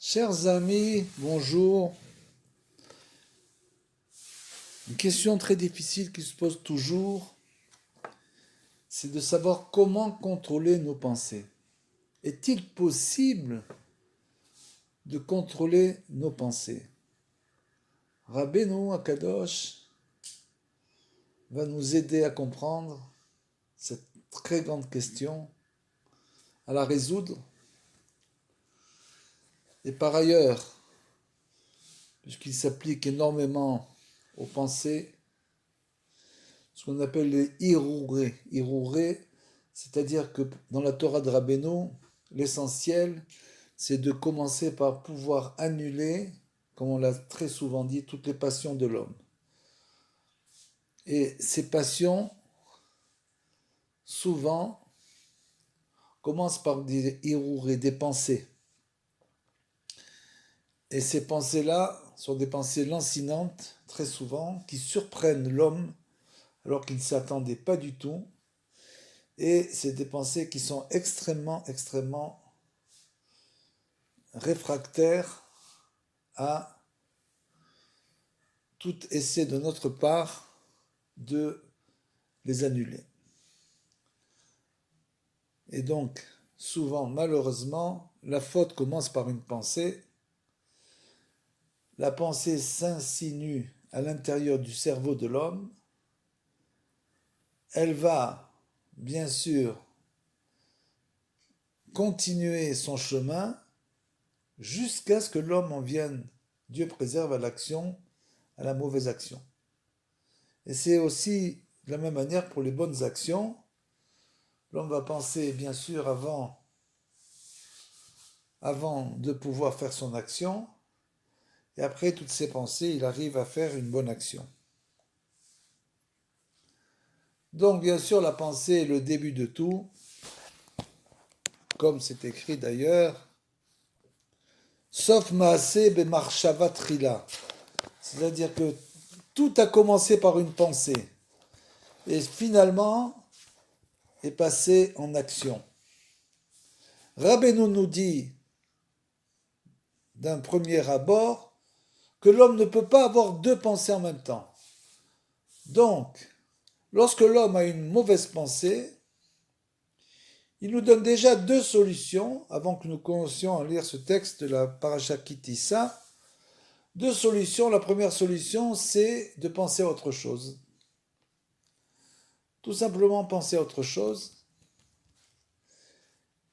Chers amis, bonjour. Une question très difficile qui se pose toujours, c'est de savoir comment contrôler nos pensées. Est-il possible de contrôler nos pensées? Rabbeinu Akadosh va nous aider à comprendre cette très grande question, à la résoudre. Et par ailleurs, puisqu'il s'applique énormément aux pensées, ce qu'on appelle les irouré. Irouré, c'est-à-dire que dans la Torah de Rabbeinu, l'essentiel, c'est de commencer par pouvoir annuler, comme on l'a très souvent dit, toutes les passions de l'homme. Et ces passions, souvent, commencent par des irouré, des pensées. Et ces pensées-là sont des pensées lancinantes, très souvent, qui surprennent l'homme alors qu'il ne s'y attendait pas du tout. Et c'est des pensées qui sont extrêmement réfractaires à tout essai de notre part de les annuler. Et donc, souvent, malheureusement, la faute commence par une pensée. La pensée s'insinue à l'intérieur du cerveau de l'homme. Elle va, bien sûr, continuer son chemin jusqu'à ce que l'homme en vienne, Dieu préserve, à l'action, à la mauvaise action. Et c'est aussi de la même manière pour les bonnes actions. L'homme va penser, bien sûr, avant de pouvoir faire son action, et après toutes ses pensées, il arrive à faire une bonne action. Donc, bien sûr, la pensée est le début de tout, comme c'est écrit d'ailleurs, sauf maaseh bemarshava trila. C'est-à-dire que tout a commencé par une pensée, et finalement est passé en action. Rabbeinu nous dit, d'un premier abord, que l'homme ne peut pas avoir deux pensées en même temps. Donc, lorsque l'homme a une mauvaise pensée, il nous donne déjà deux solutions, avant que nous commencions à lire ce texte de la Paracha Ki Tisa. Deux solutions. La première solution, c'est de penser à autre chose. Tout simplement penser à autre chose.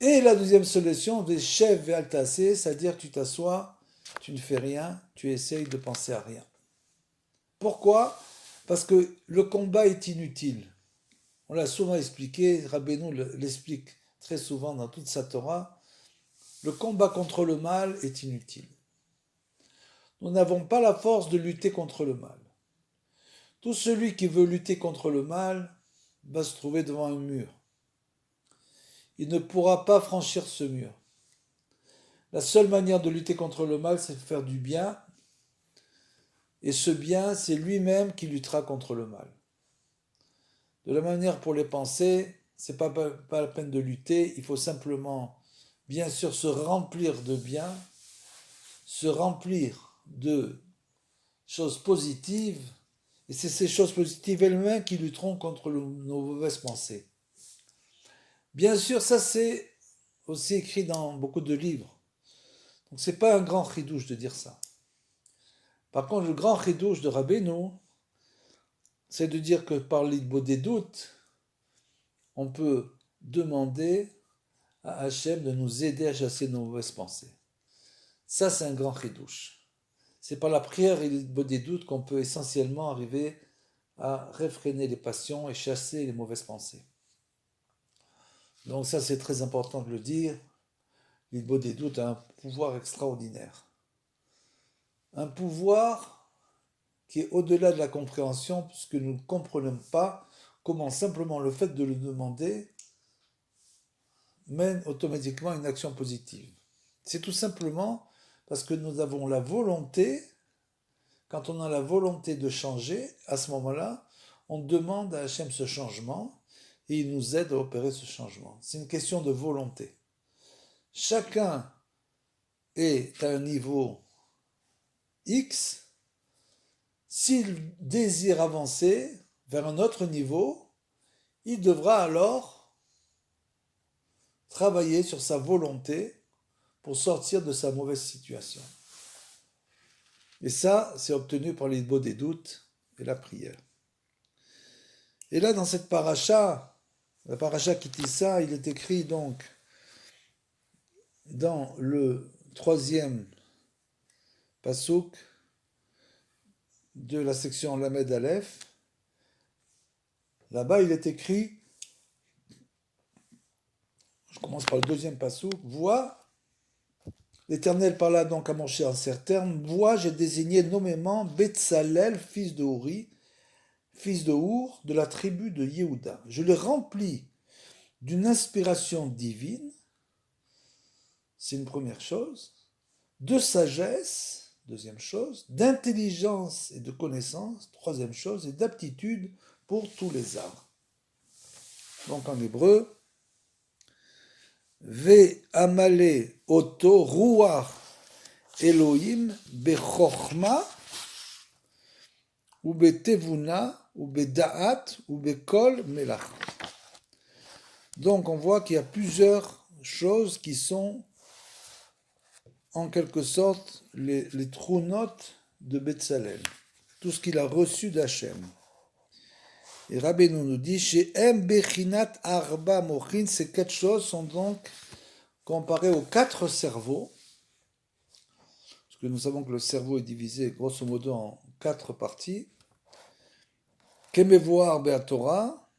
Et la deuxième solution, des chefs et altassés, c'est-à-dire tu t'assois, tu ne fais rien, tu essayes de penser à rien. Pourquoi? Parce que le combat est inutile. On l'a souvent expliqué, Rabbeinu l'explique très souvent dans toute sa Torah. Le combat contre le mal est inutile. Nous n'avons pas la force de lutter contre le mal. Tout celui qui veut lutter contre le mal va se trouver devant un mur. Il ne pourra pas franchir ce mur. La seule manière de lutter contre le mal, c'est de faire du bien. Et ce bien, c'est lui-même qui luttera contre le mal. De la manière pour les pensées, c'est pas la peine de lutter, il faut simplement, bien sûr, se remplir de bien, se remplir de choses positives, et c'est ces choses positives elles-mêmes qui lutteront contre nos mauvaises pensées. Bien sûr, ça c'est aussi écrit dans beaucoup de livres. Donc c'est pas un grand chidouche de dire ça. Par contre, le grand chidouche de Rabbeinu, c'est de dire que par l'idbo des doutes, on peut demander à Hachem de nous aider à chasser nos mauvaises pensées. Ça, c'est un grand chidouche. C'est par la prière et l'idbo des doutes qu'on peut essentiellement arriver à réfréner les passions et chasser les mauvaises pensées. Donc ça, c'est très important de le dire. L'idbo des doutes a un pouvoir extraordinaire. Un pouvoir qui est au-delà de la compréhension, puisque nous ne comprenons pas comment simplement le fait de le demander mène automatiquement à une action positive. C'est tout simplement parce que nous avons la volonté, quand on a la volonté de changer, à ce moment-là, on demande à Hachem ce changement et il nous aide à opérer ce changement. C'est une question de volonté. Chacun est à un niveau X, s'il désire avancer vers un autre niveau, il devra alors travailler sur sa volonté pour sortir de sa mauvaise situation. Et ça, c'est obtenu par les des doutes et la prière. Et là, dans cette paracha, la paracha qui dit ça, il est écrit donc dans le 3e pasouk de la section Lamed Aleph. Là-bas, il est écrit, je commence par le 2e pasouk, vois, l'Éternel parla donc à Moshe en ces termes, vois, j'ai désigné nommément Betsalel, fils de Uri, fils de Our, de la tribu de Yehuda. Je le remplis d'une inspiration divine, c'est une première chose, de sagesse, deuxième chose, d'intelligence et de connaissance, troisième chose, et d'aptitude pour tous les arts. Donc en hébreu, Ve amale oto ruach Elohim bechorma ou betevuna ou beda'at ou bekol melach. Donc on voit qu'il y a plusieurs choses qui sont en quelque sorte les trounotes de Betsalel, tout ce qu'il a reçu d'Hachem. Et Rabbeinu nous dit, chez M. Bechinat Arba Mochin, ces 4 choses sont donc comparées aux 4 cerveaux, parce que nous savons que le cerveau est divisé grosso modo en 4 parties. Kemevoar Beatora,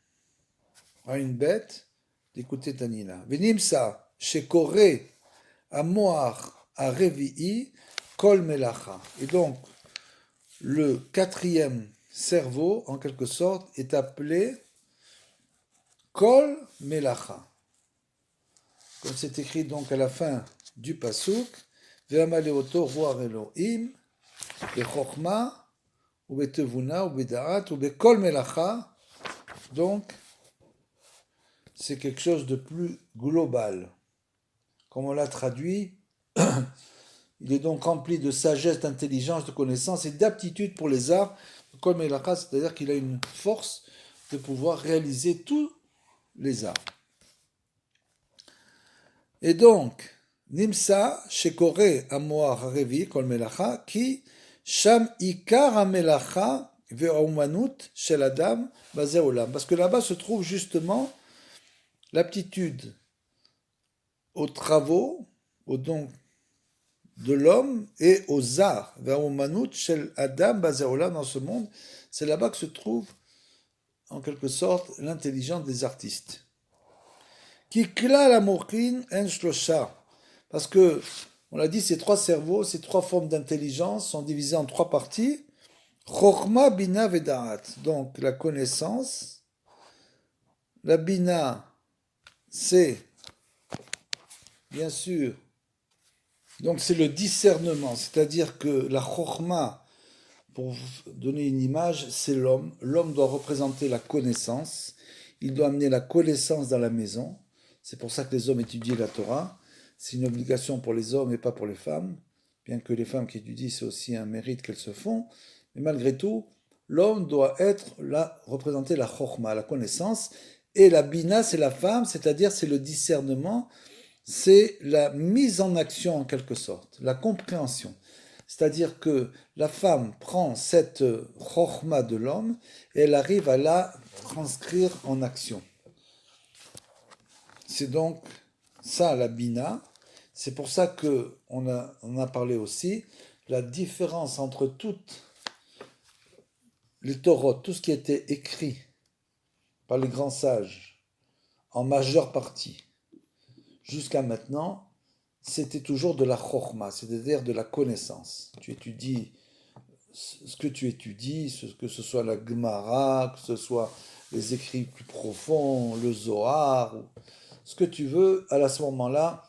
à une bête, d'écouter Tanina. Venimsa, chez Koré, à Moar, à Revi'i, Kol Melacha. Et donc, le 4e cerveau, en quelque sorte, est appelé Kol Melacha. Comme c'est écrit donc à la fin du Pasuk, Ve'amaleoto roar Elohim, Bechokma, ou Betevuna, ou Bedaat, ou Bekol Melacha. Donc, c'est quelque chose de plus global. Comme on l'a traduit, il est donc rempli de sagesse, d'intelligence, de connaissance et d'aptitude pour les arts. Kol Melacha, c'est-à-dire qu'il a une force de pouvoir réaliser tous les arts. Et donc, Nimsa, Shekore, Amoar, Revi, Kol Melacha, qui, Sham Ikar Amelacha, Ve'aumanut, Shel Adam, Bazé Olam. Parce que là-bas se trouve justement l'aptitude aux travaux, aux dons de l'homme et aux arts. Ve'aumanut, Shel Adam, Bazé Olam, dans ce monde, c'est là-bas que se trouve, en quelque sorte, l'intelligence des artistes. Qui kla la mochin en shlosha. Parce que, on l'a dit, ces 3 cerveaux, ces 3 formes d'intelligence sont divisées en 3 parties. Chokhma, bina, veda'at. Donc, la connaissance. La bina, c'est, bien sûr, donc c'est le discernement. C'est-à-dire que la chokhma, pour donner une image, c'est l'homme. L'homme doit représenter la connaissance. Il doit amener la connaissance dans la maison. C'est pour ça que les hommes étudient la Torah. C'est une obligation pour les hommes et pas pour les femmes. Bien que les femmes qui étudient, c'est aussi un mérite qu'elles se font. Mais malgré tout, l'homme doit représenter la chokhma, la connaissance. Et la bina, c'est la femme, c'est-à-dire c'est le discernement. C'est la mise en action en quelque sorte, la compréhension. C'est-à-dire que la femme prend cette chokhma de l'homme et elle arrive à la transcrire en action. C'est donc ça la bina. C'est pour ça qu'on a parlé aussi, la différence entre toutes les Torot, tout ce qui était écrit par les grands sages, en majeure partie, jusqu'à maintenant, c'était toujours de la chokhma, c'est-à-dire de la connaissance. Tu étudies ce que tu étudies, que ce soit la Gemara, que ce soit les écrits plus profonds, le Zohar, ce que tu veux, à ce moment-là,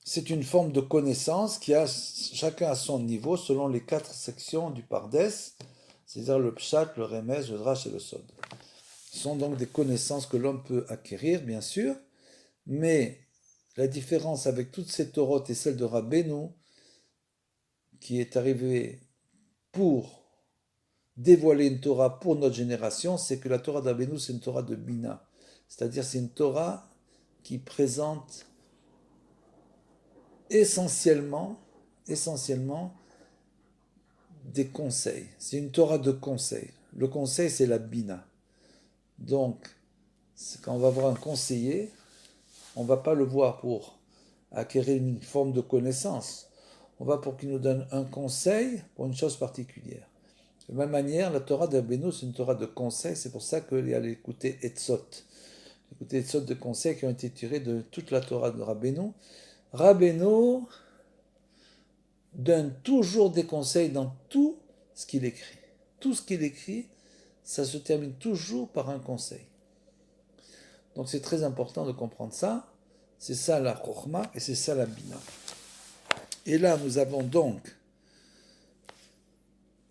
c'est une forme de connaissance qui a chacun à son niveau selon les 4 sections du Pardes, c'est-à-dire le Pshat, le Remez, le Drash et le Sod. Ce sont donc des connaissances que l'homme peut acquérir, bien sûr, mais la différence avec toutes ces Torotes et celles de Rabbeinu, qui est arrivé pour dévoiler une Torah pour notre génération, c'est que la Torah d'Abenu, c'est une Torah de Bina. C'est-à-dire, c'est une Torah qui présente essentiellement des conseils. C'est une Torah de conseils. Le conseil, c'est la Bina. Donc, quand on va voir un conseiller, on ne va pas le voir pour acquérir une forme de connaissance. On va pour qu'il nous donne un conseil pour une chose particulière. De la même manière, la Torah d'Abenu, c'est une Torah de conseils. C'est pour ça qu'il y a l'écouté Etzot. L'écouté Etzot de conseils qui ont été tirés de toute la Torah de Rabbeinu. Rabbeinu donne toujours des conseils dans tout ce qu'il écrit. Tout ce qu'il écrit, ça se termine toujours par un conseil. Donc c'est très important de comprendre ça. C'est ça la Chokhmah et c'est ça la Bina. Et là, nous avons donc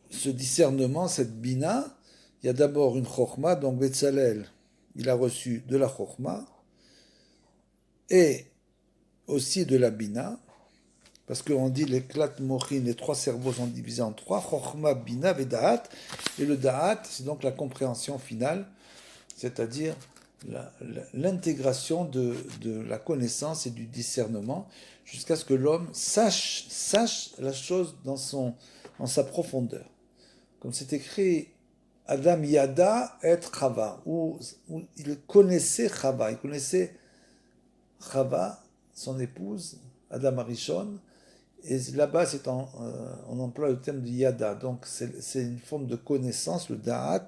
ce discernement, cette Bina. Il y a d'abord une Chokhmah, donc Betzalel, il a reçu de la Chokhmah et aussi de la Bina. Parce qu'on dit les klat mochin, les trois cerveaux sont divisés en trois, Chokhmah, Bina, Vedaat. Et le Da'at, c'est donc la compréhension finale, c'est-à-dire l'intégration de la connaissance et du discernement, jusqu'à ce que l'homme sache la chose dans sa profondeur. Comme c'est écrit, Adam Yada et Chava, où il connaissait Chava, il connaissait Chava, son épouse, Adam Arishon. Et là-bas, on emploie le terme de yada. Donc, c'est une forme de connaissance, le da'at,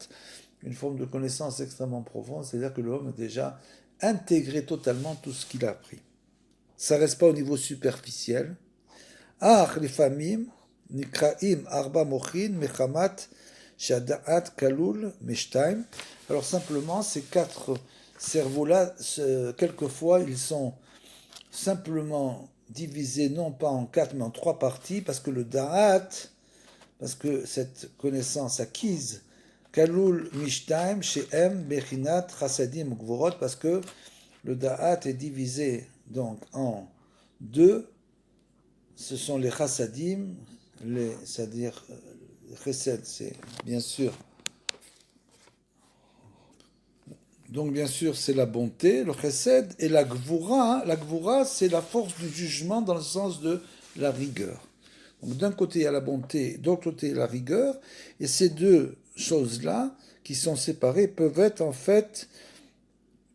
une forme de connaissance extrêmement profonde. C'est-à-dire que l'homme a déjà intégré totalement tout ce qu'il a appris. Ça ne reste pas au niveau superficiel. Lifamim, nikraim, arba mochin, mechamat, shada'at, kalul, meshtaim. Alors, simplement, ces quatre cerveaux-là, quelquefois, ils sont simplement divisé non pas en quatre mais en trois parties, parce que le da'at, parce que cette connaissance acquise, kalul mishtaim she'em bechinat chassadim gvorot, parce que le da'at est divisé donc en deux, ce sont les chassadim, c'est-à-dire chesed, c'est bien sûr. Donc bien sûr, c'est la bonté, le chesed, et la gvura. La gvura, c'est la force du jugement dans le sens de la rigueur. Donc d'un côté, il y a la bonté, de l'autre côté, la rigueur. Et ces deux choses-là, qui sont séparées, peuvent être en fait,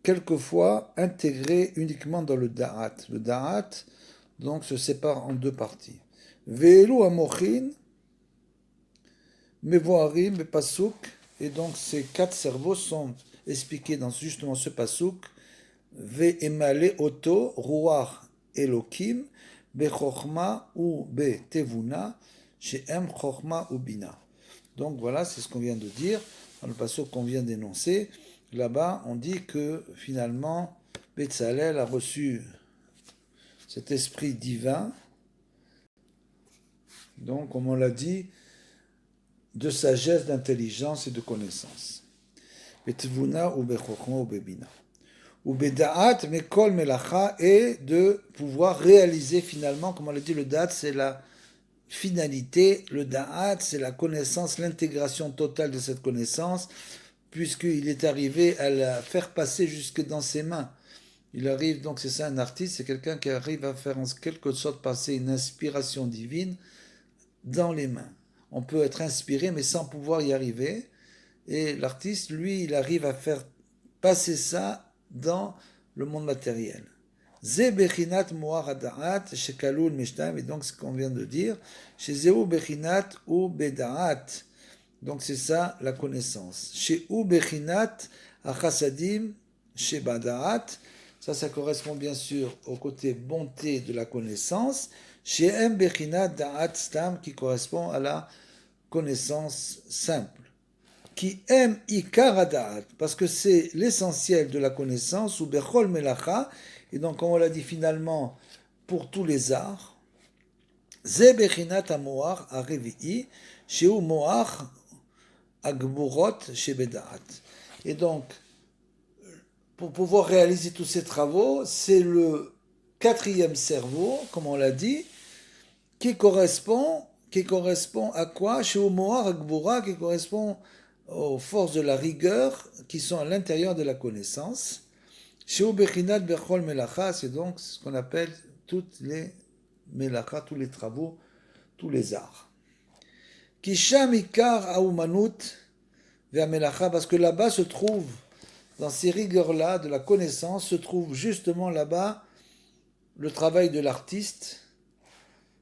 quelquefois, intégrées uniquement dans le da'at. Le da'at, donc, se sépare en deux parties. Ve'elu amochin, mevoarim, pasuk. Et donc, ces quatre cerveaux sont expliqué dans justement ce pasouk, Ve'emale oto ruach elokim bechochma ou betevuna she'em chochma ou bina. Donc voilà, c'est ce qu'on vient de dire dans le pasouk qu'on vient d'énoncer. Là-bas, on dit que finalement, Betzalel a reçu cet esprit divin, donc comme on l'a dit, de sagesse, d'intelligence et de connaissance. Betvuna ou bechokma ou bebina. Ou beda'at mekol melacha, et de pouvoir réaliser finalement, comme on l'a dit, le da'at c'est la finalité, le da'at c'est la connaissance, l'intégration totale de cette connaissance, puisqu'il est arrivé à la faire passer jusque dans ses mains. Il arrive, donc c'est ça un artiste, c'est quelqu'un qui arrive à faire en quelque sorte passer une inspiration divine dans les mains. On peut être inspiré mais sans pouvoir y arriver. Et l'artiste, lui, il arrive à faire passer ça dans le monde matériel. Ze bechinat moar hadaat shekalul mishtam, et donc ce qu'on vient de dire, chez Zeu bechinat ou bedaat. Donc c'est ça la connaissance. Chez ou bechinat achasadim chez badaat. Ça correspond bien sûr au côté bonté de la connaissance. Chez em bechinat da'at stam, qui correspond à la connaissance simple. Qui aime ikar hadaat, parce que c'est l'essentiel de la connaissance, ou bechol melacha, et donc comme on l'a dit finalement, pour tous les arts, ze bechinat hamoach harevi'i, sheu moach agburot shebedaat. Et donc, pour pouvoir réaliser tous ces travaux, c'est le quatrième cerveau, comme on l'a dit, qui correspond, qui correspond à quoi? Chez Omoar Gvura, qui correspond aux forces de la rigueur qui sont à l'intérieur de la connaissance. Chez Obechinat Bechol Melacha, c'est donc ce qu'on appelle toutes les Melacha, tous les travaux, tous les arts. Kisham Ikar Aoumanut vers Melacha, parce que là-bas se trouve, dans ces rigueurs-là de la connaissance, se trouve justement là-bas le travail de l'artiste,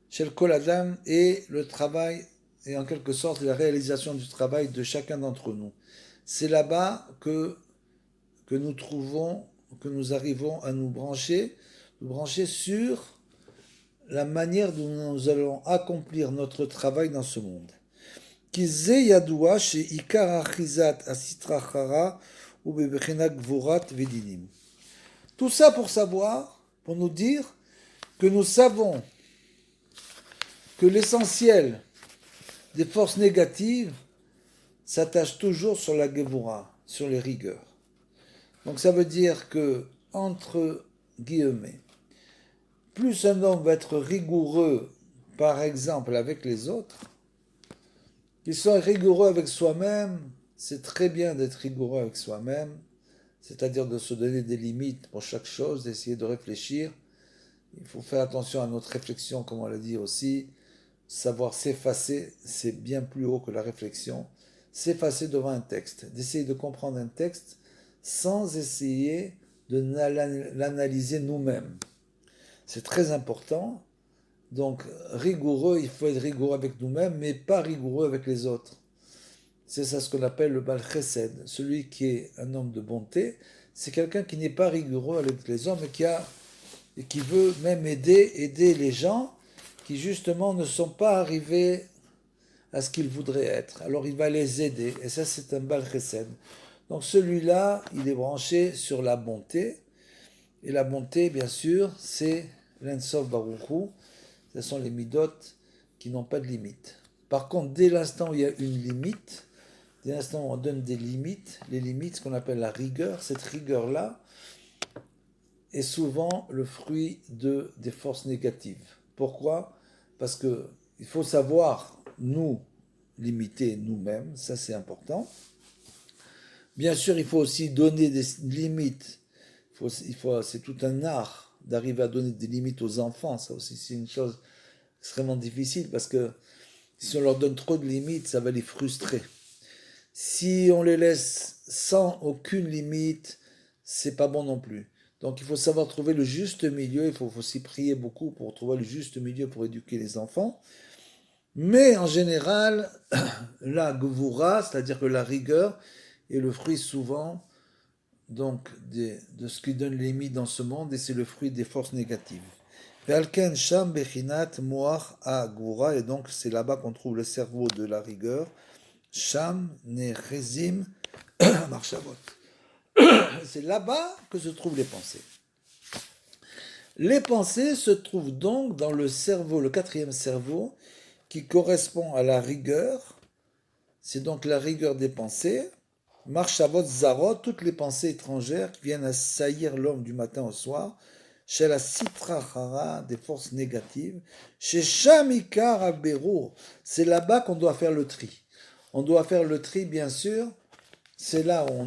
chez le Kol Adam, et le travail, et en quelque sorte la réalisation du travail de chacun d'entre nous. C'est là-bas que nous trouvons, que nous arrivons à nous brancher sur la manière dont nous allons accomplir notre travail dans ce monde. Ki ze yadoua chez Ikar Achizat Asitra Chara ou Bebechena Gvurat Vedinim. Tout ça pour savoir, pour nous dire que nous savons que l'essentiel des forces négatives s'attache toujours sur la Gevura, sur les rigueurs. Donc ça veut dire que, entre guillemets, plus un homme va être rigoureux, par exemple, avec les autres, qu'il soit rigoureux avec soi-même, c'est très bien d'être rigoureux avec soi-même, c'est-à-dire de se donner des limites pour chaque chose, d'essayer de réfléchir. Il faut faire attention à notre réflexion, comme on l'a dit aussi. Savoir s'effacer, c'est bien plus haut que la réflexion. S'effacer devant un texte, d'essayer de comprendre un texte sans essayer de l'analyser nous-mêmes. C'est très important. Donc, rigoureux, il faut être rigoureux avec nous-mêmes, mais pas rigoureux avec les autres. C'est ça ce qu'on appelle le Bal Chesed. Celui qui est un homme de bonté, c'est quelqu'un qui n'est pas rigoureux avec les hommes et qui veut même aider les gens qui justement ne sont pas arrivés à ce qu'ils voudraient être. Alors il va les aider, et ça c'est un Bal Chesed. Donc celui-là, il est branché sur la bonté, et la bonté, bien sûr, c'est l'Ensof Baruch Hu. Ce sont les midot qui n'ont pas de limite. Par contre, dès l'instant où il y a une limite, dès l'instant où on donne des limites, les limites, ce qu'on appelle la rigueur, cette rigueur-là est souvent le fruit des forces négatives. Pourquoi? Parce qu'il faut savoir nous limiter nous-mêmes, ça c'est important. Bien sûr, il faut aussi donner des limites. C'est tout un art d'arriver à donner des limites aux enfants. Ça aussi, c'est une chose extrêmement difficile parce que si on leur donne trop de limites, ça va les frustrer. Si on les laisse sans aucune limite, c'est pas bon non plus. Donc il faut savoir trouver le juste milieu. Il faut aussi prier beaucoup pour trouver le juste milieu pour éduquer les enfants. Mais en général, la gevura, c'est-à-dire que la rigueur, est le fruit souvent donc de ce qui donne les limites dans ce monde, et c'est le fruit des forces négatives. Ve'alken sham bechinat moach a gvura, et donc c'est là-bas qu'on trouve le cerveau de la rigueur. Sham nechezim marchavot. C'est là-bas que se trouvent les pensées. Les pensées se trouvent donc dans le cerveau, le quatrième cerveau, qui correspond à la rigueur. C'est donc la rigueur des pensées. Marchavot Zarot, toutes les pensées étrangères qui viennent assaillir l'homme du matin au soir. Chez la Sitra Hara, des forces négatives. Chez Shamikar Aberour, c'est là-bas qu'on doit faire le tri. On doit faire le tri, bien sûr. C'est là où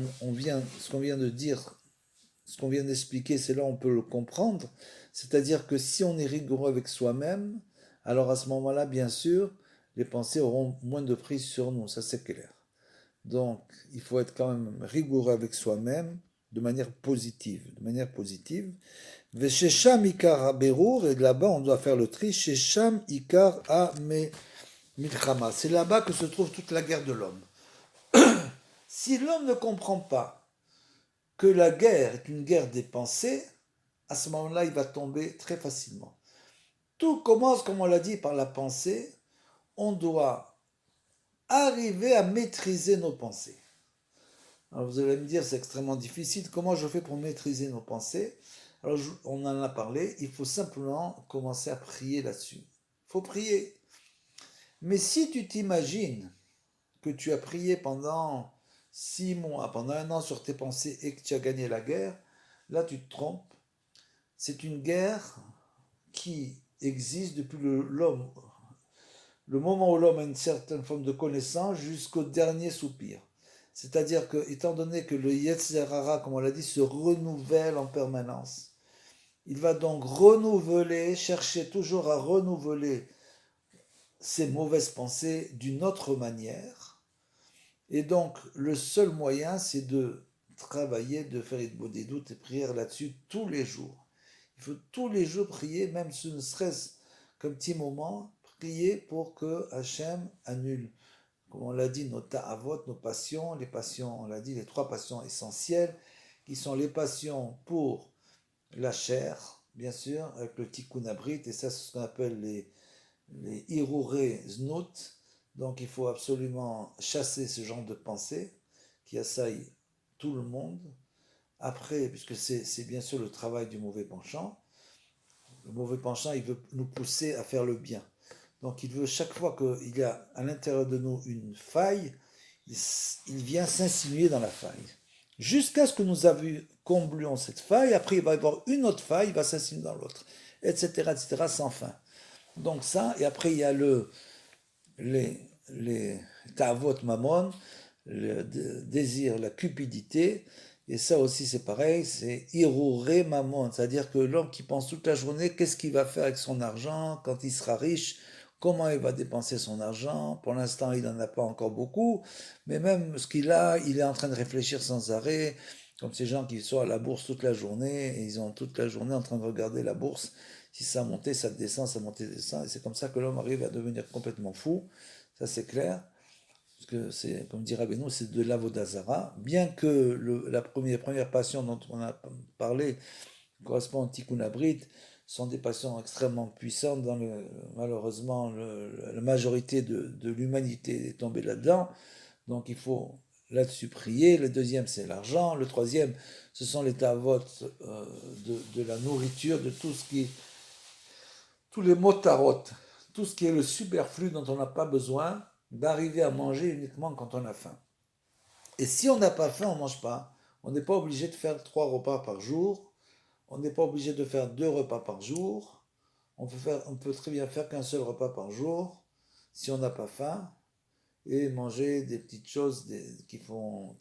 ce qu'on vient de dire, ce qu'on vient d'expliquer, c'est là où on peut le comprendre. C'est-à-dire que si on est rigoureux avec soi-même, alors à ce moment-là, bien sûr, les pensées auront moins de prise sur nous, ça c'est clair. Donc, il faut être quand même rigoureux avec soi-même de manière positive. Shesham Ikar Aberour, et là-bas on doit faire le tri. Shesham Ikar A Milchama. C'est là-bas que se trouve toute la guerre de l'homme. Si l'homme ne comprend pas que la guerre est une guerre des pensées, à ce moment-là, il va tomber très facilement. Tout commence, comme on l'a dit, par la pensée. On doit arriver à maîtriser nos pensées. Alors vous allez me dire, c'est extrêmement difficile. Comment je fais pour maîtriser nos pensées? Alors on en a parlé. Il faut simplement commencer à prier là-dessus. Il faut prier. Mais si tu t'imagines que tu as prié pendant 6 mois, pendant 1 an sur tes pensées et que tu as gagné la guerre, là tu te trompes. C'est une guerre qui existe depuis le moment où l'homme a une certaine forme de connaissance jusqu'au dernier soupir. C'est-à-dire que, étant donné que le Yetzer Hara, comme on l'a dit, se renouvelle en permanence, il va donc renouveler, chercher toujours à renouveler ses mauvaises pensées d'une autre manière. Et donc, le seul moyen, c'est de travailler, de faire des doutes et prier là-dessus tous les jours. Il faut tous les jours prier, même si ce ne serait-ce qu'un petit moment, prier pour que Hachem annule, comme on l'a dit, nos ta'avot, nos passions, les passions, on l'a dit, les trois passions essentielles, qui sont les passions pour la chair, bien sûr, avec le tikkun abrit, et ça, c'est ce qu'on appelle les hiruré znut. Donc, il faut absolument chasser ce genre de pensée qui assaille tout le monde. Après, puisque c'est bien sûr le travail du mauvais penchant, le mauvais penchant, il veut nous pousser à faire le bien. Donc, il veut chaque fois qu'il y a à l'intérieur de nous une faille, il vient s'insinuer dans la faille. Jusqu'à ce que nous comblions cette faille, après il va y avoir une autre faille, il va s'insinuer dans l'autre, etc., sans fin. Donc ça, et après il y a les ta'avot mammon, le désir, la cupidité, et ça aussi c'est pareil, c'est hiruré mammon, c'est-à-dire que l'homme qui pense toute la journée, qu'est-ce qu'il va faire avec son argent quand il sera riche, comment il va dépenser son argent. Pour l'instant, il n'en a pas encore beaucoup, mais même ce qu'il a, il est en train de réfléchir sans arrêt, comme ces gens qui sont à la bourse toute la journée, et ils ont toute la journée en train de regarder la bourse, si ça montait, ça descend, ça montait, ça descend, et c'est comme ça que l'homme arrive à devenir complètement fou, ça c'est clair. Parce que c'est, comme dit Rabbeinu, c'est de l'avodazara. Bien que la première passion dont on a parlé correspond au tikkun abrit, sont des passions extrêmement puissantes. Malheureusement, la majorité de l'humanité est tombée là-dedans. Donc il faut là-dessus prier. Le deuxième, c'est l'argent. Le troisième, ce sont les tavot de la nourriture, de tout ce qui, tous les motarot, tout ce qui est le superflu dont on n'a pas besoin, d'arriver à manger uniquement quand on a faim. Et si on n'a pas faim, on ne mange pas. On n'est pas obligé de faire 3 repas par jour. On n'est pas obligé de faire 2 repas par jour. On peut très bien faire qu'un seul repas par jour si on n'a pas faim et manger des petites choses qui sont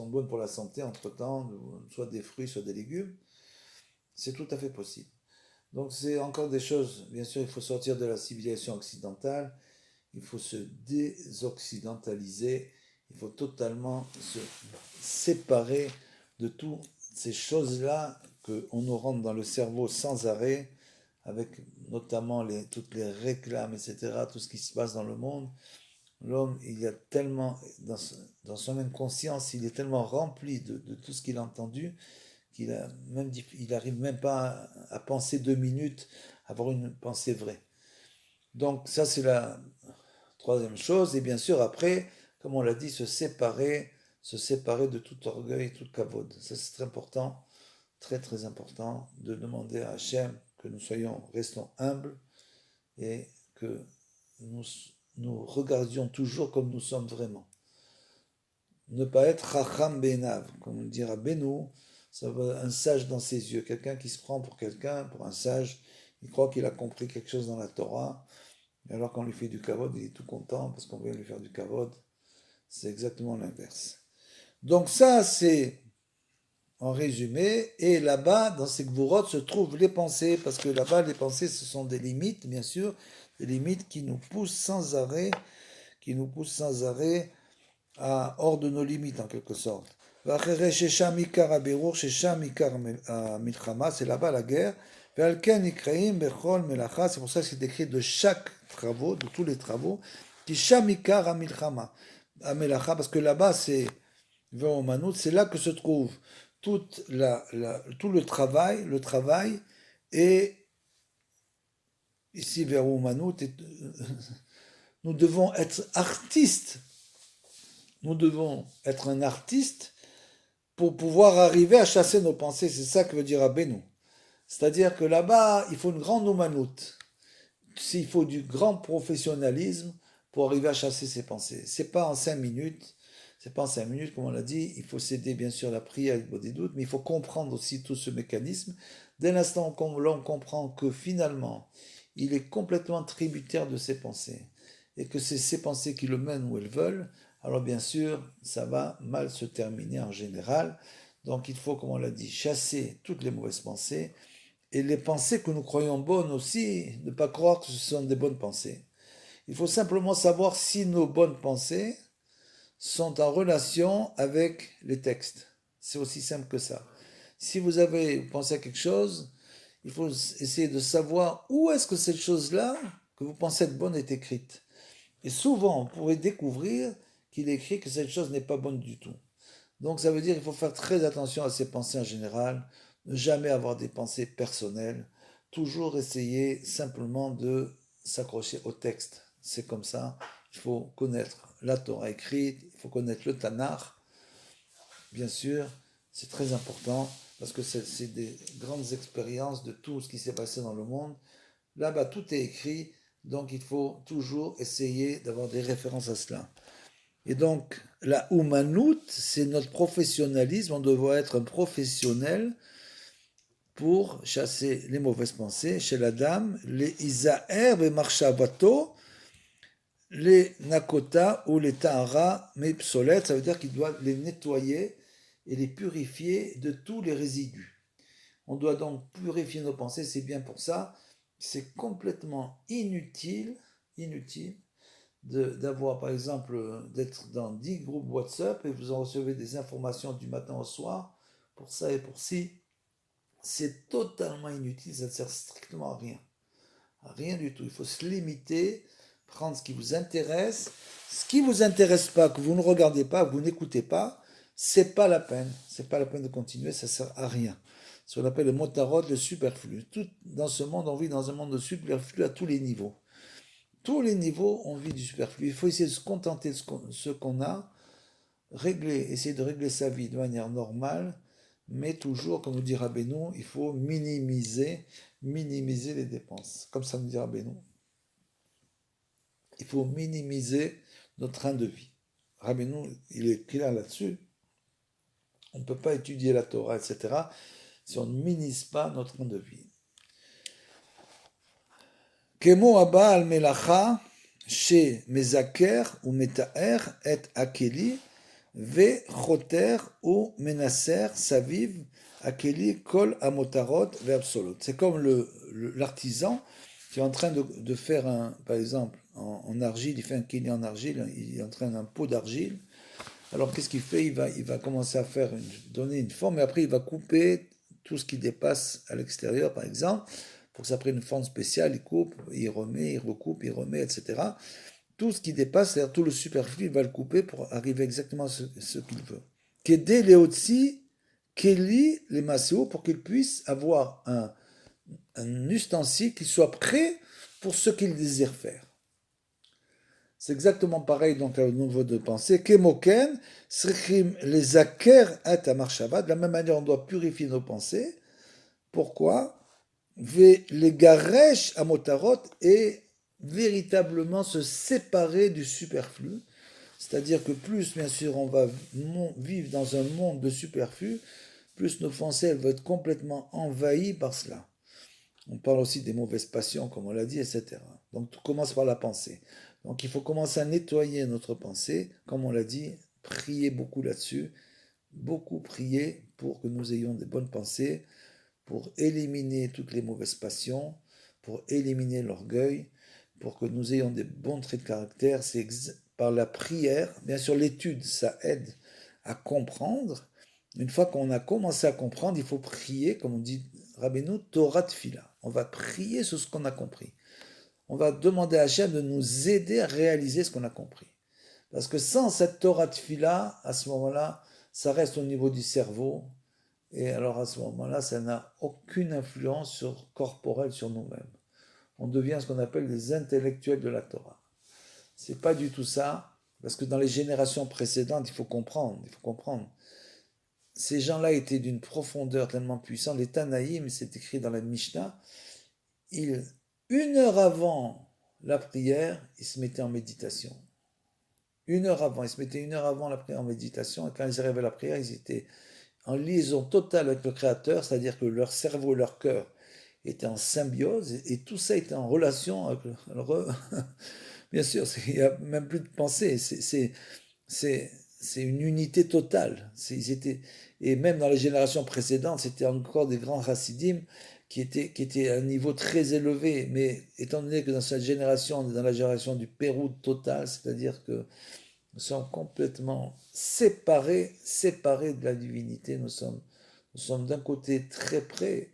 bonnes pour la santé entre-temps, soit des fruits, soit des légumes. C'est tout à fait possible. Donc c'est encore des choses, bien sûr, il faut sortir de la civilisation occidentale, il faut se désoccidentaliser, il faut totalement se séparer de toutes ces choses-là qu'on nous rentre dans le cerveau sans arrêt, avec notamment toutes les réclames, etc., tout ce qui se passe dans le monde. L'homme, il y a tellement, dans son inconscience, il est tellement rempli de tout ce qu'il a entendu, il n'arrive même pas à penser 2 minutes, à avoir une pensée vraie. Donc ça, c'est la troisième chose. Et bien sûr, après, comme on l'a dit, se séparer de tout orgueil, tout kavod. Ça, c'est très important, très très important, de demander à Hachem que restons humbles et que nous regardions toujours comme nous sommes vraiment. Ne pas être Chacham Benav, comme on dira Benou, ça va un sage dans ses yeux, quelqu'un qui se prend pour quelqu'un, pour un sage, il croit qu'il a compris quelque chose dans la Torah, et alors qu'on lui fait du kavod, il est tout content parce qu'on vient lui faire du kavod. C'est exactement l'inverse. Donc ça, c'est en résumé, et là-bas, dans ces gvurot, se trouvent les pensées, parce que là-bas, les pensées, ce sont des limites, bien sûr, des limites qui nous poussent sans arrêt, hors de nos limites, en quelque sorte. C'est là-bas la guerre. C'est pour ça que c'est écrit de chaque travaux, de tous les travaux, parce que là-bas, c'est là que se trouve tout le travail, et ici vers Manout, nous devons être artistes. Nous devons être un artiste pour pouvoir arriver à chasser nos pensées. C'est ça que veut dire Abénou. C'est-à-dire que là-bas, il faut une grande humanoute. Il faut du grand professionnalisme pour arriver à chasser ses pensées. C'est pas en 5 minutes. C'est pas en 5 minutes, comme on l'a dit. Il faut s'aider, bien sûr, à la prière avec des doutes, mais il faut comprendre aussi tout ce mécanisme. Dès l'instant où l'on comprend que finalement, il est complètement tributaire de ses pensées. Et que c'est ses pensées qui le mènent où elles veulent, alors bien sûr, ça va mal se terminer en général. Donc il faut, comme on l'a dit, chasser toutes les mauvaises pensées. Et les pensées que nous croyons bonnes aussi, ne pas croire que ce sont des bonnes pensées. Il faut simplement savoir si nos bonnes pensées sont en relation avec les textes. C'est aussi simple que ça. Si vous avez pensé à quelque chose, il faut essayer de savoir où est-ce que cette chose-là que vous pensez être bonne est écrite. Et souvent, on pourrait découvrir qu'il est écrit que cette chose n'est pas bonne du tout. Donc ça veut dire qu'il faut faire très attention à ses pensées en général, ne jamais avoir des pensées personnelles, toujours essayer simplement de s'accrocher au texte. C'est comme ça, il faut connaître la Torah écrite, il faut connaître le Tanakh, bien sûr, c'est très important parce que c'est des grandes expériences de tout ce qui s'est passé dans le monde. Là-bas, tout est écrit, donc il faut toujours essayer d'avoir des références à cela. Et donc, la Humanout, c'est notre professionnalisme. On doit être un professionnel pour chasser les mauvaises pensées chez la dame. Les Isaer et Marshavato, les Nakota ou les Tahara, mais obsolètes, ça veut dire qu'il doit les nettoyer et les purifier de tous les résidus. On doit donc purifier nos pensées, c'est bien pour ça. C'est complètement inutile d'avoir par exemple d'être dans 10 groupes WhatsApp et vous en recevez des informations du matin au soir pour ça et pour ci. C'est totalement inutile, ça ne sert strictement à rien. À rien du tout. Il faut se limiter, prendre ce qui vous intéresse. Ce qui ne vous intéresse pas, que vous ne regardez pas, que vous n'écoutez pas, c'est pas la peine. C'est pas la peine de continuer, ça ne sert à rien. Ce qu'on appelle le motarot, le superflu. Tout dans ce monde, on vit dans un monde de superflu à tous les niveaux. Tous les niveaux, on vit du superflu. Il faut essayer de se contenter de ce qu'on a, essayer de régler sa vie de manière normale, mais toujours, comme nous dit Rabbeinu, il faut minimiser les dépenses. Comme ça nous dit Rabbeinu. Il faut minimiser notre train de vie. Rabbeinu, il est clair là-dessus. On ne peut pas étudier la Torah, etc., si on ne minimise pas notre train de vie. Kemo abba al melacha שמזכר ומתאר את הכלי וחותר ומנסר סביב הכלי כל המותרות והפסולות. C'est comme l'artisan qui est en train de faire par exemple en argile, il fait un kili en argile, il est en train d'un pot d'argile. Alors qu'est-ce qu'il fait? Il va commencer à donner une forme et après il va couper tout ce qui dépasse à l'extérieur par exemple. Pour que ça prenne une forme spéciale, il coupe, il remet, il recoupe, il remet, etc. Tout ce qui dépasse, c'est-à-dire tout le superflu, il va le couper pour arriver exactement à ce qu'il veut. Qu'aider les Otsi, Kelly, les Masséo, pour qu'il puisse avoir un ustensile qui soit prêt pour ce qu'il désire faire. C'est exactement pareil donc au niveau de pensée. Kemoken, Srichim, les Aker et Amarshava, de la même manière on doit purifier nos pensées. Pourquoi? Les garesh à motarot et véritablement se séparer du superflu. C'est-à-dire que plus, bien sûr, on va vivre dans un monde de superflu, plus nos pensées vont être complètement envahies par cela. On parle aussi des mauvaises passions, comme on l'a dit, etc. Donc tout commence par la pensée. Donc il faut commencer à nettoyer notre pensée, comme on l'a dit, prier beaucoup là-dessus, beaucoup prier pour que nous ayons des bonnes pensées, pour éliminer toutes les mauvaises passions, pour éliminer l'orgueil, pour que nous ayons des bons traits de caractère. C'est par la prière, bien sûr l'étude, ça aide à comprendre. Une fois qu'on a commencé à comprendre, il faut prier, comme on dit Rabbeinu, Torah Tfila. On va prier sur ce qu'on a compris. On va demander à Hachem de nous aider à réaliser ce qu'on a compris. Parce que sans cette Torah Tfila, à ce moment-là, ça reste au niveau du cerveau, et alors à ce moment-là, ça n'a aucune influence corporelle sur nous-mêmes. On devient ce qu'on appelle des intellectuels de la Torah. C'est pas du tout ça, parce que dans les générations précédentes, il faut comprendre. Ces gens-là étaient d'une profondeur tellement puissante. Les Tanaïm, c'est écrit dans la Mishnah, une heure avant la prière, ils se mettaient en méditation. Ils se mettaient une heure avant la prière en méditation, et quand ils arrivaient à la prière, ils étaient en liaison totale avec le Créateur, c'est-à-dire que leur cerveau et leur cœur était en symbiose, et tout ça était en relation avec bien sûr, il n'y a même plus de pensée, c'est une unité totale. Ils étaient, et même dans les générations précédentes, c'était encore des grands chassidim qui étaient à un niveau très élevé. Mais étant donné que dans cette génération, on est dans la génération du Pérou total, c'est-à-dire que nous sommes complètement séparés de la divinité. Nous sommes d'un côté très près,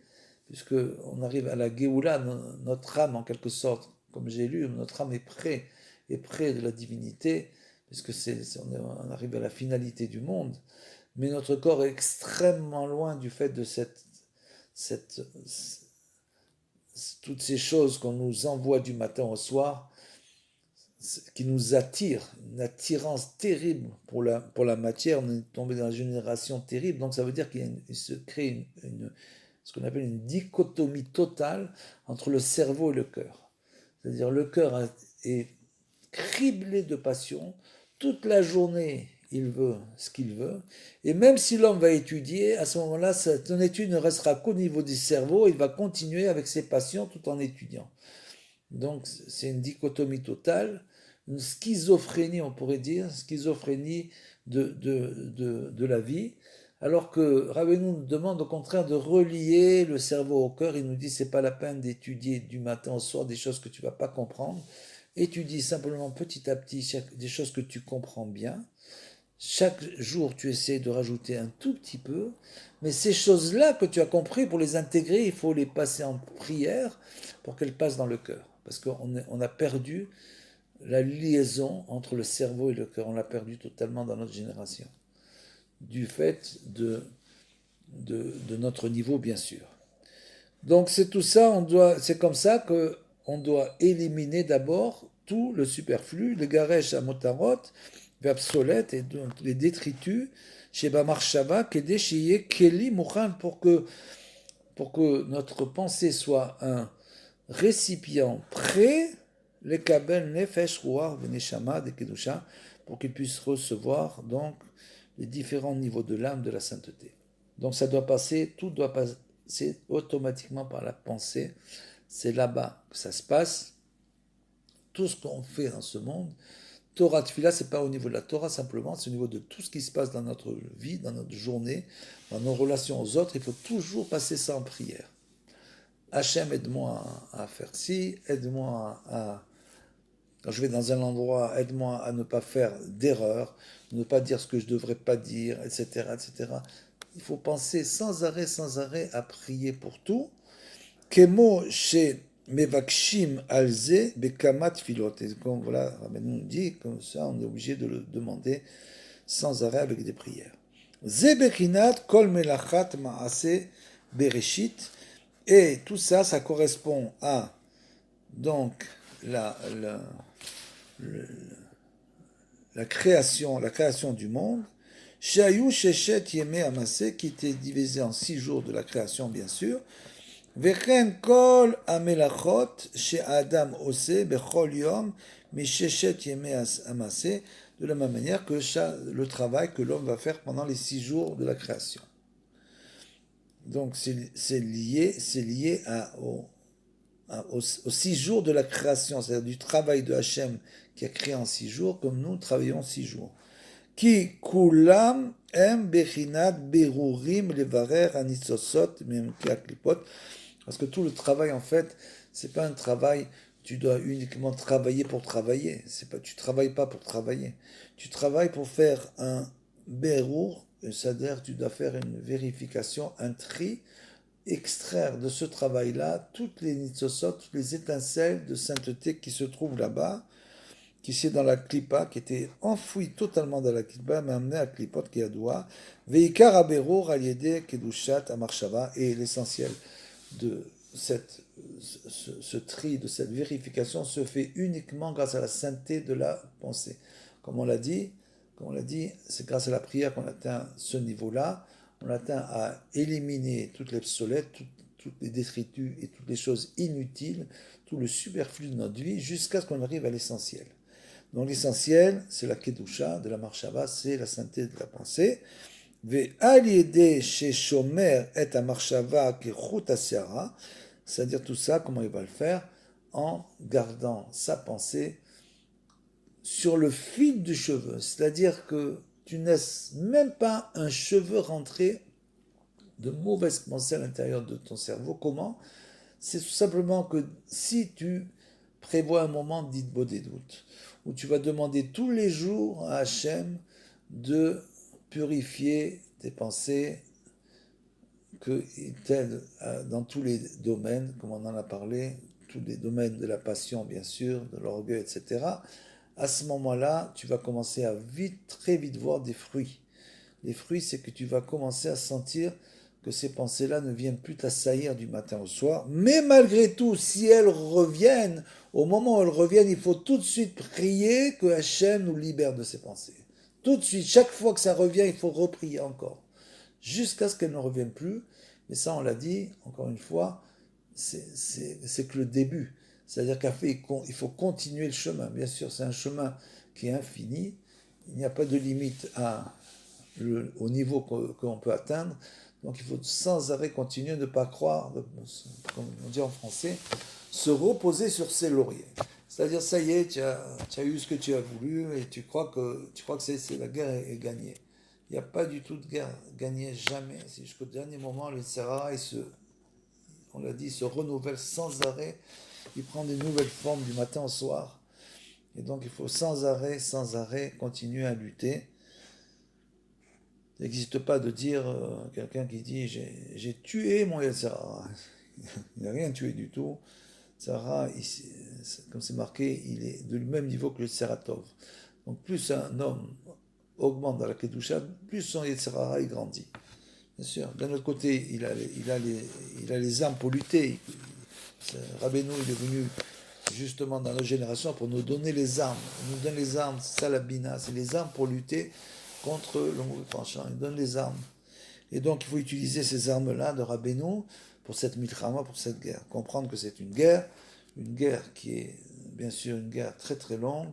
puisque on arrive à la Géoula, notre âme en quelque sorte, comme j'ai lu, notre âme est près de la divinité, puisque on arrive à la finalité du monde, mais notre corps est extrêmement loin du fait de cette, toutes ces choses qu'on nous envoie du matin au soir, qui nous attirent, une attirance terrible pour la matière. On est tombé dans une génération terrible, donc ça veut dire qu'il se crée ce qu'on appelle une dichotomie totale entre le cerveau et le cœur. C'est-à-dire le cœur est criblé de passion, toute la journée il veut ce qu'il veut, et même si l'homme va étudier, à ce moment-là, son étude ne restera qu'au niveau du cerveau, il va continuer avec ses passions tout en étudiant. Donc c'est une dichotomie totale, une schizophrénie, on pourrait dire, schizophrénie de la vie, alors que Rabbeinu nous demande au contraire de relier le cerveau au cœur. Il nous dit c'est pas la peine d'étudier du matin au soir des choses que tu vas pas comprendre. Étudie simplement petit à petit des choses que tu comprends bien. Chaque jour, tu essaies de rajouter un tout petit peu, mais ces choses-là que tu as compris, pour les intégrer, il faut les passer en prière pour qu'elles passent dans le cœur. Parce qu'on a perdu la liaison entre le cerveau et le cœur. On l'a perdu totalement dans notre génération. Du fait de notre niveau, bien sûr. Donc c'est tout ça, c'est comme ça qu'on doit éliminer d'abord tout le superflu, le garesh à motarot, obsolète, et donc les détritus, chez Bamarshava, Kedeshiye, Keli, Mouchan, pour que notre pensée soit un récipient prêt, les kabel nefesh, ruach, veneshama, de kedusha, pour qu'il puisse recevoir donc les différents niveaux de l'âme de la sainteté. Donc ça doit passer, tout doit passer automatiquement par la pensée. C'est là-bas que ça se passe. Tout ce qu'on fait dans ce monde, Torah Tfila, c'est pas au niveau de la Torah simplement, c'est au niveau de tout ce qui se passe dans notre vie, dans notre journée, dans nos relations aux autres. Il faut toujours passer ça en prière. Hachem, aide-moi à faire ci, aide-moi quand je vais dans un endroit, aide-moi à ne pas faire d'erreur, ne pas dire ce que je ne devrais pas dire, etc., etc. Il faut penser sans arrêt à prier pour tout. Kemo chez Mevakshim alze bekamat filot. Et comme voilà, Rabbeinu nous dit, comme ça, on est obligé de le demander sans arrêt avec des prières. Ze bechinat kol melachat maase bereshit. Et tout ça, ça correspond à donc la création du monde. Shayu sheshet yeme amase, qui était divisé en 6 jours de la création, bien sûr. Vechen kol amelachot she Adam ose bechol yom misheshet yeme amase, de la même manière que le travail que l'homme va faire pendant les 6 jours de la création. Donc c'est lié aux 6 jours de la création, c'est-à-dire du travail de Hachem qui a créé en 6 jours, comme nous travaillons 6 jours. Ki kulam em bechinat berurim levarer anisosot mem klipot. Parce que tout le travail, en fait, c'est pas un travail, tu dois uniquement travailler pour travailler. Tu travailles pas pour travailler. Tu travailles pour faire un berur, c'est-à-dire tu dois faire une vérification, un tri, extraire de ce travail-là toutes les nitzosot, toutes les étincelles de sainteté qui se trouvent là-bas, qui est dans la klipa, qui était enfouie totalement dans la klipa, mais amenée à klipot qui a doigt, veikar aberur aliede kedushat amarshava, et l'essentiel de ce tri, de cette vérification se fait uniquement grâce à la sainteté de la pensée. Comme on l'a dit, c'est grâce à la prière qu'on atteint ce niveau-là. On atteint à éliminer toutes les obsolètes, toutes les détritus et toutes les choses inutiles, tout le superflu de notre vie, jusqu'à ce qu'on arrive à l'essentiel. Donc l'essentiel, c'est la kedusha de la marshava, c'est la sainteté de la pensée. Ve'al yedei sheshomer et hamarshava kechut hasiara, C'est-à-dire tout ça, comment il va le faire? En gardant sa pensée sur le fil du cheveu. C'est-à-dire que tu ne laisses même pas un cheveu rentrer de mauvaises pensées à l'intérieur de ton cerveau. Comment? C'est tout simplement que si tu prévois un moment d'Idbo des doutes, où tu vas demander tous les jours à Hachem de purifier tes pensées, qu'il t'aide dans tous les domaines, comme on en a parlé, tous les domaines de la passion, bien sûr, de l'orgueil, etc. À ce moment-là, tu vas commencer à très vite voir des fruits. Les fruits, c'est que tu vas commencer à sentir que ces pensées-là ne viennent plus t'assaillir du matin au soir. Mais malgré tout, si elles reviennent, au moment où elles reviennent, il faut tout de suite prier que Hachem nous libère de ces pensées. Tout de suite, chaque fois que ça revient, il faut reprier encore. Jusqu'à ce qu'elles ne reviennent plus. Mais ça, on l'a dit, encore une fois, c'est que le début. C'est-à-dire qu'il faut continuer le chemin. Bien sûr, c'est un chemin qui est infini. Il n'y a pas de limite au niveau qu'on peut atteindre. Donc il faut sans arrêt continuer de ne pas croire, comme on dit en français, se reposer sur ses lauriers. C'est-à-dire, ça y est, tu as eu ce que tu as voulu et tu crois que la guerre est gagnée. Il n'y a pas du tout de guerre gagnée, jamais. C'est jusqu'au dernier moment, le Sahara, on l'a dit, il se renouvelle sans arrêt. Il prend des nouvelles formes du matin au soir. Et donc il faut sans arrêt, continuer à lutter. Il n'existe pas de dire, quelqu'un qui dit j'ai tué mon Yetzirah. Il n'a rien tué du tout. Sarah, comme c'est marqué, il est de même niveau que le Seratov. Donc plus un homme augmente dans la Kedusha, plus son Yetzirah il grandit. Bien sûr. D'un autre côté, il a les armes pour lutter. Rabbeinu, il est venu justement dans notre génération pour nous donner les armes. Il nous donne les armes, c'est ça la bina, c'est les armes pour lutter contre le mauvais penchant. Il donne les armes. Et donc il faut utiliser ces armes-là de Rabbeinu pour cette milchama, pour cette guerre. Comprendre que c'est une guerre qui est bien sûr une guerre très très longue.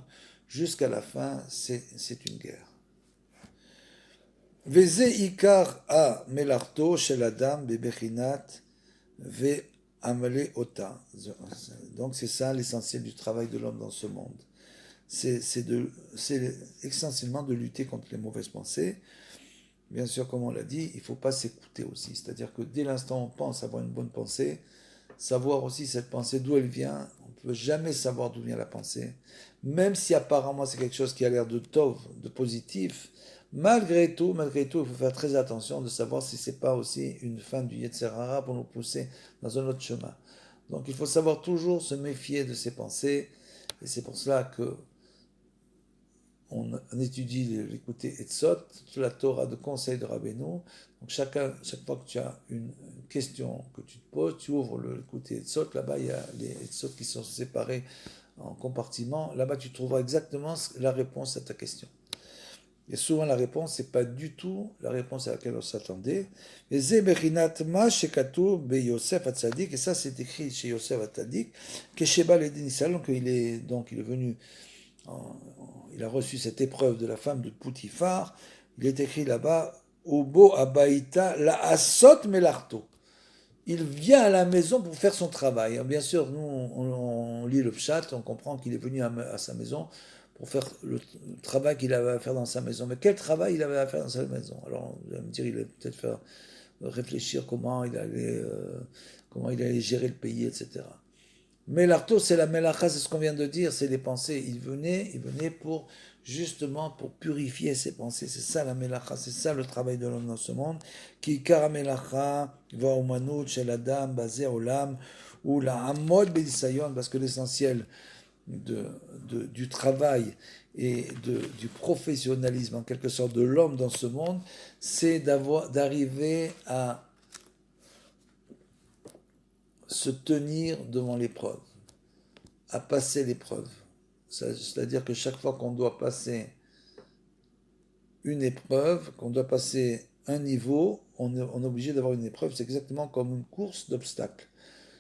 Jusqu'à la fin, c'est une guerre. Veze ikar a melarto shel adam bebechinat ve amale ota. Donc c'est ça l'essentiel du travail de l'homme dans ce monde. C'est essentiellement de lutter contre les mauvaises pensées. Bien sûr, comme on l'a dit, il ne faut pas s'écouter aussi. C'est-à-dire que dès l'instant où on pense avoir une bonne pensée, savoir aussi cette pensée d'où elle vient, on ne peut jamais savoir d'où vient la pensée. Même si apparemment c'est quelque chose qui a l'air de tov, de positif, malgré tout, il faut faire très attention de savoir si c'est pas aussi une fin du Yetzer Hara pour nous pousser dans un autre chemin. Donc il faut savoir toujours se méfier de ces pensées, et c'est pour cela que on étudie l'écouter Etzot, toute la Torah de conseil de Rabbeinu. Donc chaque fois que tu as une question que tu te poses, tu ouvres l'écouter Etzot. Là-bas, il y a les Etzot qui sont séparés en compartiments. Là-bas, tu trouveras exactement la réponse à ta question. Et souvent, la réponse, c'est pas du tout la réponse à laquelle on s'attendait. Et ça, c'est écrit chez Yosef Atzadik, que Sheba l'Edin donc il est venu il a reçu cette épreuve de la femme de Poutifar. Il est écrit là-bas, Obo Abaïta la Asot Melarto. Il vient à la maison pour faire son travail. Alors, bien sûr, nous, on lit le pshat, on comprend qu'il est venu à sa maison pour faire le travail qu'il avait à faire dans sa maison. Mais quel travail il avait à faire dans sa maison? Alors, vous allez me dire, il allait peut-être faire réfléchir comment il allait gérer le pays, etc. Mais l'arto, c'est la melacha, c'est ce qu'on vient de dire, c'est les pensées. Il venait pour, justement, pour purifier ses pensées. C'est ça la melacha, c'est ça le travail de l'homme dans ce monde. Qui kara melacha, va umanut, shel adam, basé olam, ou la amod bedisayon, parce que l'essentiel du travail et du professionnalisme, en quelque sorte, de l'homme dans ce monde, c'est d'arriver à se tenir devant l'épreuve, à passer l'épreuve. C'est-à-dire que chaque fois qu'on doit passer une épreuve, qu'on doit passer un niveau, on est obligé d'avoir une épreuve. C'est exactement comme une course d'obstacles.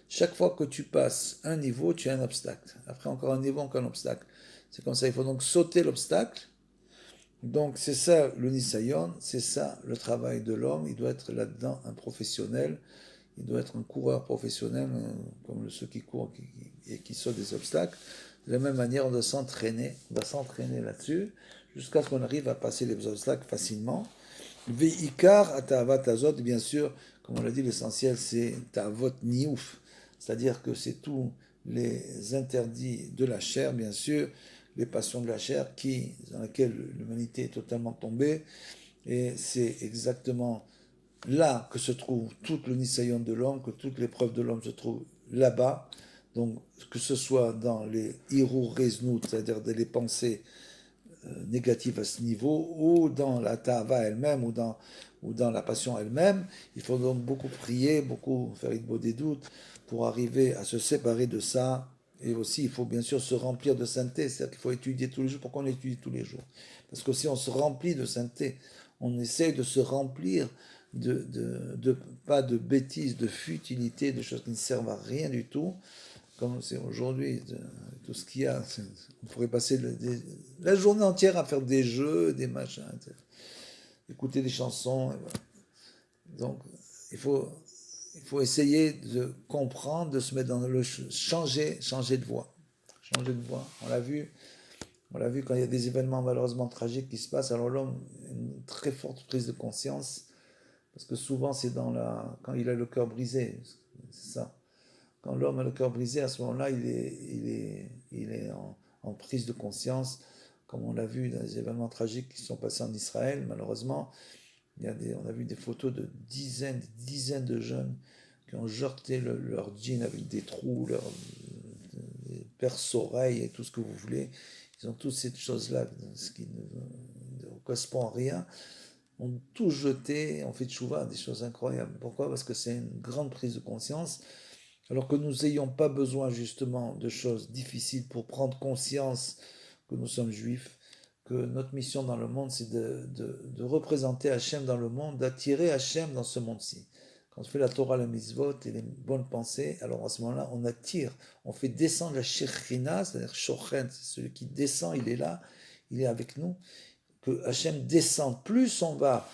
Chaque fois que tu passes un niveau, tu as un obstacle. Après encore un niveau, encore un obstacle. C'est comme ça, il faut donc sauter l'obstacle. Donc c'est ça le Nisayon, c'est ça le travail de l'homme. Il doit être là-dedans un professionnel. il doit être un coureur professionnel, comme ceux qui courent et qui sautent des obstacles. De la même manière, on doit s'entraîner là-dessus, jusqu'à ce qu'on arrive à passer les obstacles facilement. Veikar atavat azot, bien sûr, comme on l'a dit, l'essentiel c'est ta'avot niouf, c'est-à-dire que c'est tous les interdits de la chair, bien sûr, les passions de la chair dans lesquelles l'humanité est totalement tombée, et c'est exactement là que se trouve tout le nisayon de l'homme, que toute l'épreuve de l'homme se trouve là-bas. Donc, que ce soit dans les hirur reznout, c'est-à-dire les pensées négatives à ce niveau, ou dans la tava elle-même, ou dans la passion elle-même, il faut donc beaucoup prier, beaucoup faire une des doutes pour arriver à se séparer de ça. Et aussi, il faut bien sûr se remplir de sainteté, c'est-à-dire qu'il faut étudier tous les jours. Pourquoi on étudie tous les jours? Parce que si on se remplit de sainteté, on essaye de se remplir pas de bêtises, de futilité, de choses qui ne servent à rien du tout, comme c'est aujourd'hui, tout ce qu'il y a, on pourrait passer la journée entière à faire des jeux, des machins, écouter des chansons. Et voilà. Donc, il faut, il faut essayer de comprendre, de se mettre dans le changer de voie. Changer de voie. On l'a vu quand il y a des événements malheureusement tragiques qui se passent, alors l'homme a une très forte prise de conscience, parce que souvent c'est quand il a le cœur brisé, c'est ça. Quand l'homme a le cœur brisé, à ce moment-là, il est en prise de conscience, comme on l'a vu dans les événements tragiques qui sont passés en Israël, malheureusement. On a vu des photos de dizaines de jeunes qui ont jeté leur jean avec des trous, leurs perce-oreilles et tout ce que vous voulez. Ils ont toutes ces choses-là, ce qui ne correspond à rien. On tout jeté, on fait tchouva, des choses incroyables. Pourquoi? Parce que c'est une grande prise de conscience. Alors que nous n'ayons pas besoin justement de choses difficiles pour prendre conscience que nous sommes juifs, que notre mission dans le monde, c'est de représenter Hachem dans le monde, d'attirer Hachem dans ce monde-ci. Quand on fait la Torah, la mitzvot et les bonnes pensées, alors à ce moment-là, on attire, on fait descendre la Shekhinah, c'est-à-dire Shochen, c'est celui qui descend, il est là, il est avec nous, que Hachem descend. Plus on va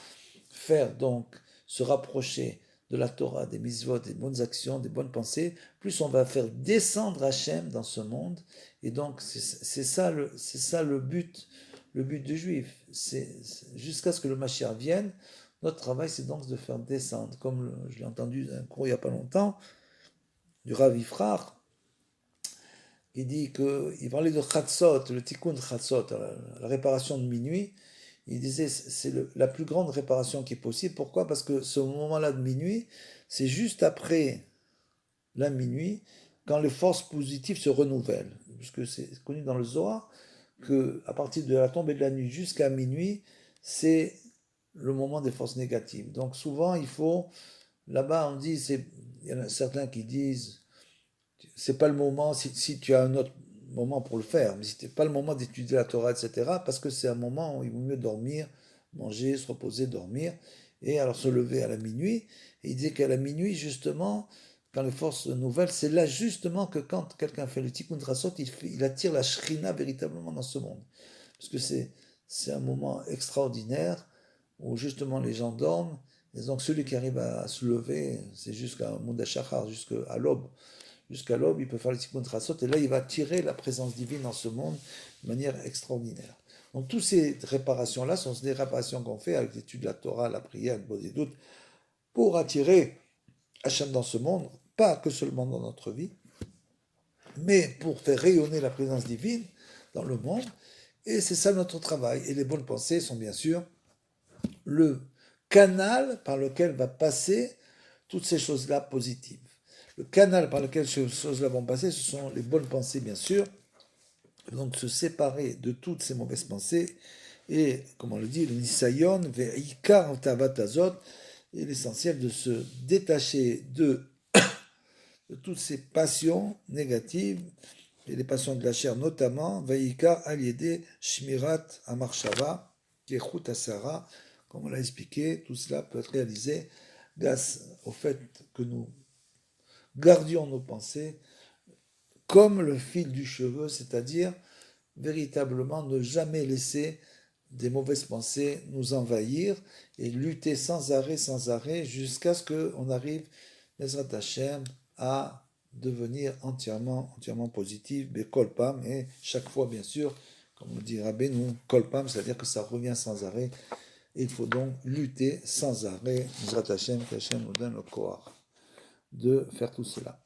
faire donc se rapprocher de la Torah, des mitzvot, des bonnes actions, des bonnes pensées, plus on va faire descendre Hachem dans ce monde. Et donc c'est ça le but du juif. C'est jusqu'à ce que le Mashiach vienne. Notre travail, c'est donc de faire descendre, comme je l'ai entendu dans un cours il n'y a pas longtemps, du Rav Ifrar, il dit qu'il parlait de Chatzot, le tikkun de Chatzot, la réparation de minuit. Il disait c'est la plus grande réparation qui est possible. Pourquoi? Parce que ce moment-là de minuit, c'est juste après la minuit, quand les forces positives se renouvellent. Puisque c'est connu dans le Zohar qu'à partir de la tombée de la nuit jusqu'à minuit, c'est le moment des forces négatives. Donc souvent, il faut, là-bas on dit, il y en a certains qui disent, c'est pas le moment, si tu as un autre moment pour le faire, mais c'était pas le moment d'étudier la Torah, etc., parce que c'est un moment où il vaut mieux dormir, manger, se reposer, dormir, et alors se lever à la minuit. Et il disait qu'à la minuit, justement, quand les forces nouvelles, c'est là justement que quand quelqu'un fait le tikkun rasot, il attire la shrina véritablement dans ce monde. Parce que c'est un moment extraordinaire où justement les gens dorment, et donc celui qui arrive à se lever, c'est jusqu'à Mundashachar, jusqu'à l'aube, il peut faire le tikkun rasot, et là il va tirer la présence divine dans ce monde de manière extraordinaire. Donc toutes ces réparations-là sont des réparations qu'on fait avec l'étude de la Torah, la prière, le bon des doutes, pour attirer Hachem dans ce monde, pas que seulement dans notre vie, mais pour faire rayonner la présence divine dans le monde, et c'est ça notre travail. Et les bonnes pensées sont bien sûr le canal par lequel va passer toutes ces choses-là positives. Le canal par lequel ces choses-là vont passer, ce sont les bonnes pensées, bien sûr. Donc se séparer de toutes ces mauvaises pensées, et, comme on le dit, le nisayon, ve'ikar tavatazot, et l'essentiel de se détacher de toutes ces passions négatives, et les passions de la chair notamment, ve'ikar aliede shmirat amarshava, kechut asara, comme on l'a expliqué, tout cela peut être réalisé grâce au fait que nous gardions nos pensées comme le fil du cheveu, c'est-à-dire véritablement ne jamais laisser des mauvaises pensées nous envahir et lutter sans arrêt, jusqu'à ce qu'on arrive Bezrat Hashem, à devenir entièrement positif, Bekolpam, et chaque fois, bien sûr, comme on dit Rabbeinu, Kolpam, c'est-à-dire que ça revient sans arrêt. Et il faut donc lutter sans arrêt, Bezrat Hashem, qu'Hashem nous donne le corps de faire tout cela.